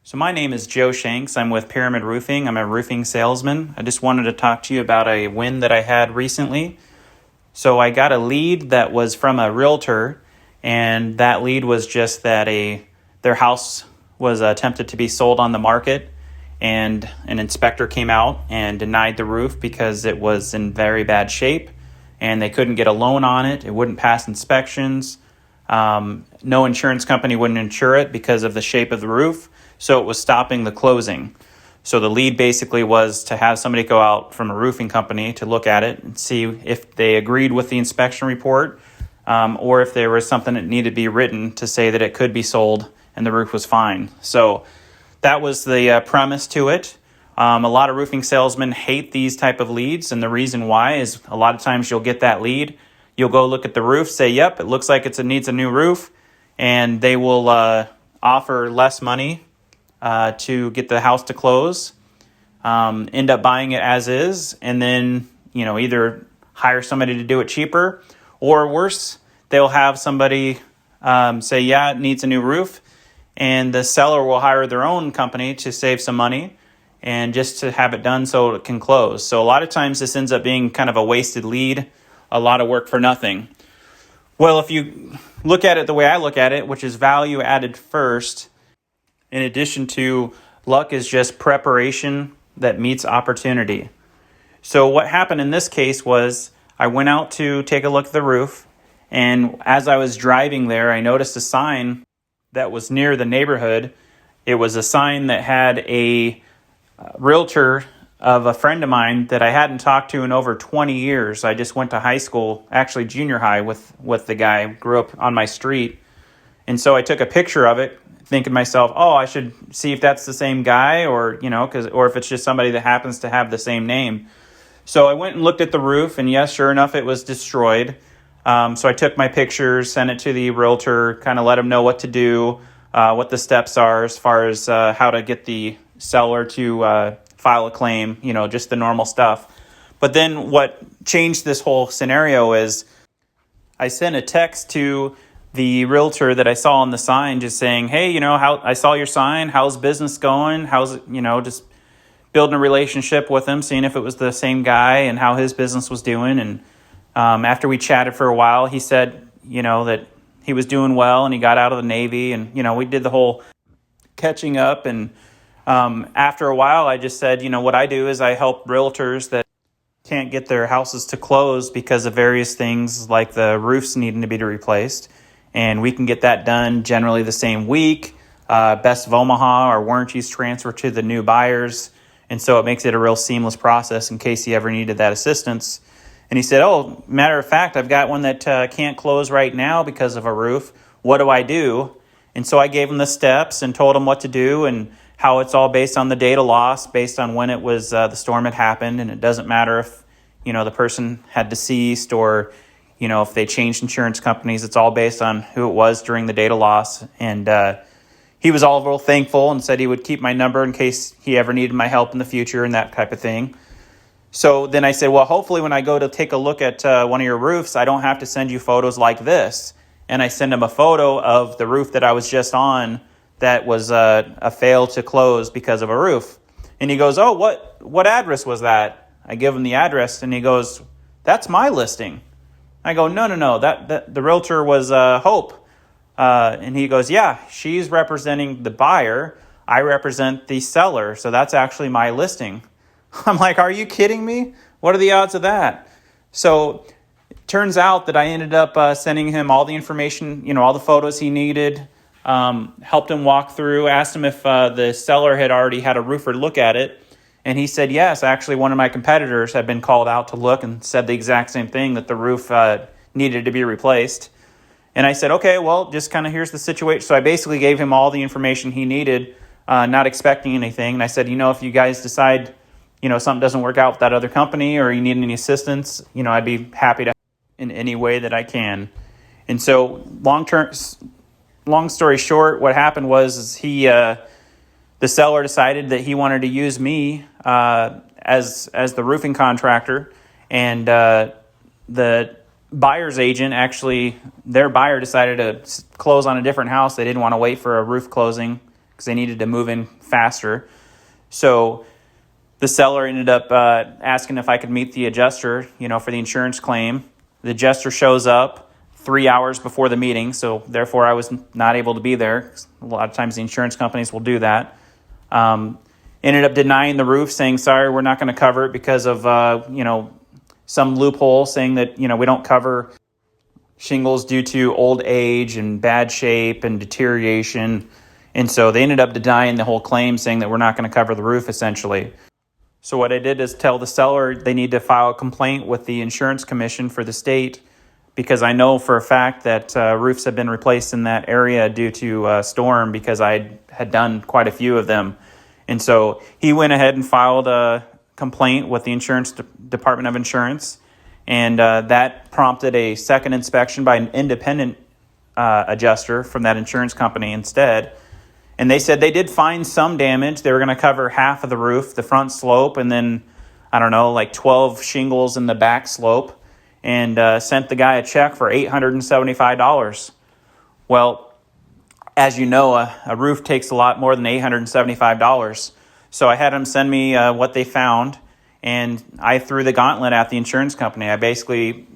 So my name is Joe Shanks. I'm with Pyramid Roofing. I'm a roofing salesman. I just wanted to talk to you about a win that I had recently. So I got a lead that was from a realtor, and that lead was just that their house was attempted to be sold on the market, and an inspector came out and denied the roof because it was in very bad shape, and they couldn't get a loan on it. It wouldn't pass inspections. No insurance company wouldn't insure it because of the shape of the roof. So it was stopping the closing. So the lead basically was to have somebody go out from a roofing company to look at it and see if they agreed with the inspection report, or if there was something that needed to be written to say that it could be sold and the roof was fine. So that was the premise to it. A lot of roofing salesmen hate these type of leads, and the reason why is a lot of times you'll get that lead. You'll go look at the roof, say, yep, it looks like it needs a new roof, and they will offer less money to get the house to close, end up buying it as is, and then either hire somebody to do it cheaper, or worse, they'll have somebody say, yeah, it needs a new roof, and the seller will hire their own company to save some money and just to have it done so it can close. So a lot of times this ends up being kind of a wasted lead, a lot of work for nothing. Well, if you look at it the way I look at it, which is value added first, in addition to luck is just preparation that meets opportunity. So what happened in this case was I went out to take a look at the roof, and as I was driving there, I noticed a sign that was near the neighborhood. It was a sign that had a realtor of a friend of mine that I hadn't talked to in over 20 years. I just went to high school, actually junior high with the guy, grew up on my street. And so I took a picture of it, thinking to myself, oh, I should see if that's the same guy, or if it's just somebody that happens to have the same name. So I went and looked at the roof, and yes, sure enough, it was destroyed. So I took my pictures, sent it to the realtor, kind of let him know what to do, what the steps are as far as how to get the seller to file a claim, just the normal stuff. But then what changed this whole scenario is I sent a text to the realtor that I saw on the sign, just saying, hey, how I saw your sign, how's business going? How's it, just building a relationship with him, seeing if it was the same guy and how his business was doing. And after we chatted for a while, he said, that he was doing well and he got out of the Navy, and, we did the whole catching up. And after a while, I just said, what I do is I help realtors that can't get their houses to close because of various things like the roofs needing to be replaced. And we can get that done generally the same week. Best of Omaha, our warranties transfer to the new buyers. And so it makes it a real seamless process in case he ever needed that assistance. And he said, oh, matter of fact, I've got one that can't close right now because of a roof. What do I do? And so I gave him the steps and told him what to do, and how it's all based on the data loss, based on when it was the storm had happened. And it doesn't matter if, the person had deceased or, if they changed insurance companies. It's all based on who it was during the data loss. And he was all real thankful and said he would keep my number in case he ever needed my help in the future and that type of thing. So then I said, well, hopefully when I go to take a look at one of your roofs, I don't have to send you photos like this. And I send him a photo of the roof that I was just on that was a fail to close because of a roof. And he goes, oh, what address was that? I give him the address, and he goes, that's my listing. I go, no, that the realtor was Hope. And he goes, yeah, she's representing the buyer. I represent the seller. So that's actually my listing. I'm like, are you kidding me? What are the odds of that? So it turns out that I ended up sending him all the information, all the photos he needed, helped him walk through, asked him if the seller had already had a roofer look at it. And he said, yes, actually one of my competitors had been called out to look and said the exact same thing, that the roof needed to be replaced. And I said, okay, well, just kind of here's the situation. So I basically gave him all the information he needed, not expecting anything. And I said, if you guys decide, something doesn't work out with that other company, or you need any assistance, I'd be happy to help in any way that I can. And so long story short, what happened was the seller decided that he wanted to use me as the roofing contractor, and the buyer's agent, actually, their buyer decided to close on a different house. They didn't want to wait for a roof closing because they needed to move in faster. So the seller ended up asking if I could meet the adjuster, for the insurance claim. The adjuster shows up 3 hours before the meeting, so therefore I was not able to be there. A lot of times the insurance companies will do that. Ended up denying the roof, saying, sorry, we're not going to cover it because of, some loophole saying that, we don't cover shingles due to old age and bad shape and deterioration. And so they ended up denying the whole claim, saying that we're not going to cover the roof, essentially. So what I did is tell the seller they need to file a complaint with the insurance commission for the state, because I know for a fact that roofs have been replaced in that area due to storm, because I had done quite a few of them. And so he went ahead and filed a complaint with the insurance Department of Insurance, and that prompted a second inspection by an independent adjuster from that insurance company instead. And they said they did find some damage. They were going to cover half of the roof, the front slope, and then, 12 shingles in the back slope, and sent the guy a check for $875. Well, as you know, a roof takes a lot more than $875. So I had them send me what they found, and I threw the gauntlet at the insurance company. I basically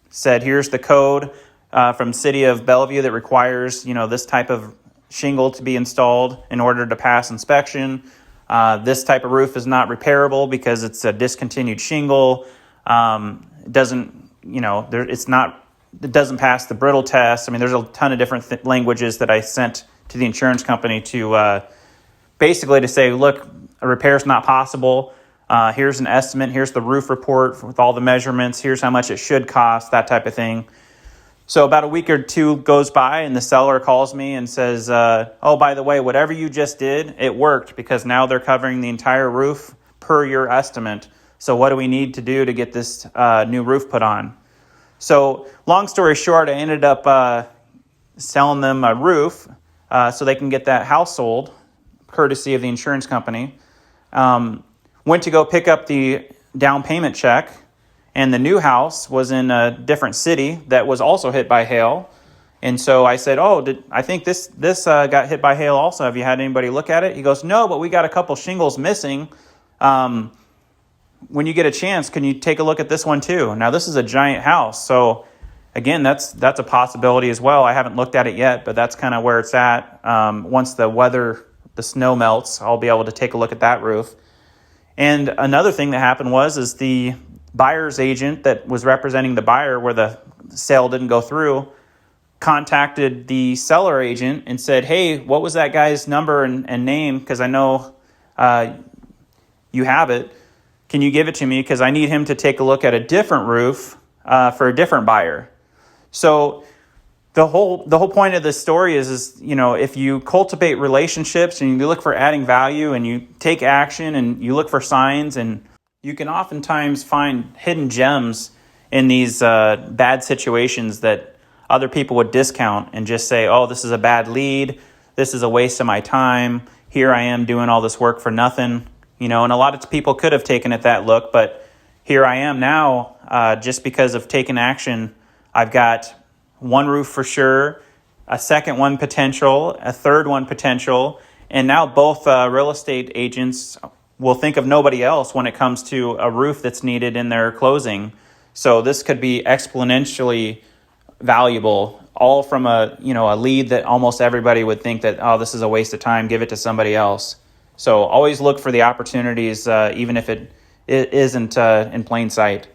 said, here's the code from City of Bellevue that requires, this type of shingle to be installed in order to pass inspection. This type of roof is not repairable because it's a discontinued shingle. It doesn't, it doesn't pass the brittle test. There's a ton of different languages that I sent to the insurance company to basically to say, look, a repair is not possible. Here's an estimate. Here's the roof report with all the measurements. Here's how much it should cost, that type of thing. So about a week or two goes by, and the seller calls me and says, oh, by the way, whatever you just did, it worked, because now they're covering the entire roof per your estimate. So what do we need to do to get this new roof put on? So long story short, I ended up selling them a roof so they can get that house sold, courtesy of the insurance company. Went to go pick up the down payment check, and the new house was in a different city that was also hit by hail. And so I said, I think this got hit by hail also. Have you had anybody look at it? He goes, no, but we got a couple shingles missing. When you get a chance, can you take a look at this one too? Now, this is a giant house. So again, that's a possibility as well. I haven't looked at it yet, but that's kind of where it's at. Once the snow melts, I'll be able to take a look at that roof. And another thing that happened is the buyer's agent that was representing the buyer where the sale didn't go through contacted the seller agent and said, hey, what was that guy's number and name? Because I know you have it. Can you give it to me? Because I need him to take a look at a different roof for a different buyer. So the whole point of this story is if you cultivate relationships and you look for adding value and you take action and you look for signs, and you can oftentimes find hidden gems in these bad situations that other people would discount and just say, oh, this is a bad lead. This is a waste of my time. Here I am doing all this work for nothing. And a lot of people could have taken it that look, but here I am now just because of taking action. I've got one roof for sure, a second one potential, a third one potential, and now both real estate agents will think of nobody else when it comes to a roof that's needed in their closing. So this could be exponentially valuable, all from a lead that almost everybody would think that, oh, this is a waste of time, give it to somebody else. So always look for the opportunities, even if it isn't in plain sight.